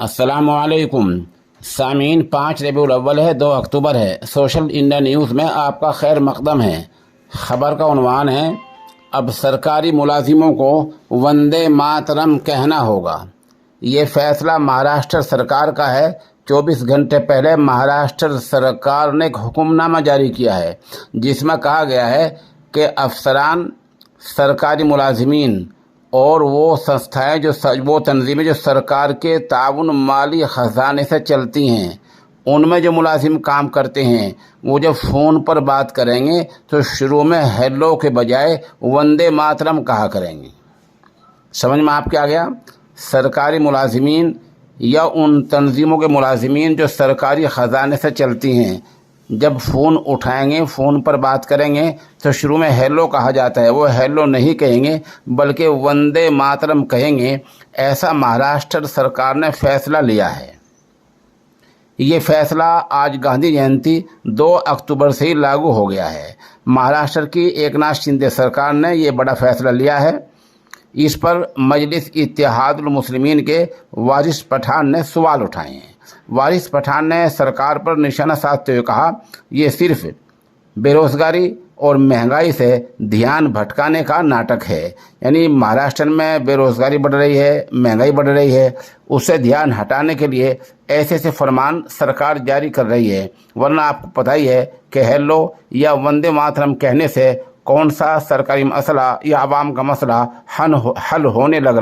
अस्सलामुअलैकुम सामीन। 5 रबीउल अव्वल है, 2 अक्टूबर है। सोशल इंडिया न्यूज़ में आपका खैर मकदम है। खबर का उन्वान है, अब सरकारी मुलाजिमों को वंदे मातरम कहना होगा। ये फैसला महाराष्ट्र सरकार का है। 24 घंटे पहले महाराष्ट्र सरकार ने एक हुक्मनामा जारी किया है, जिसमें कहा गया है कि अफसरान, सरकारी मुलाजिमीन और वो संस्थाएं वो तंजीमें जो सरकार के ताउन माली ख़जाने से चलती हैं, उनमें जो मुलाजिम काम करते हैं, वो जब फ़ोन पर बात करेंगे तो शुरू में हेलो के बजाय वंदे मातरम कहा करेंगे। समझ में आपके आ गया? सरकारी मुलाजिमीन या उन तंजीमों के मुलाजिमीन जो सरकारी ख़जाने से चलती हैं, जब फ़ोन उठाएंगे, फ़ोन पर बात करेंगे तो शुरू में हेलो कहा जाता है। वो हेलो नहीं कहेंगे बल्कि वंदे मातरम कहेंगे। ऐसा महाराष्ट्र सरकार ने फैसला लिया है। ये फैसला आज गांधी जयंती 2 अक्टूबर से ही लागू हो गया है। महाराष्ट्र की एकनाथ शिंदे सरकार ने ये बड़ा फैसला लिया है। इस पर मजलिस इत्तेहादुल मुस्लिमीन के वारिस पठान ने सवाल उठाए हैं। वारिस पठान ने सरकार पर निशाना साधते हुए कहा, ये सिर्फ बेरोज़गारी और महंगाई से ध्यान भटकाने का नाटक है। यानी महाराष्ट्र में बेरोज़गारी बढ़ रही है, महंगाई बढ़ रही है, उससे ध्यान हटाने के लिए ऐसे ऐसे फरमान सरकार जारी कर रही है। वरना आपको पता ही है कि हेलो या वंदे मातरम कहने से कौन सा सरकारी मसला या आवाम का मसला हल होने लग रहा है।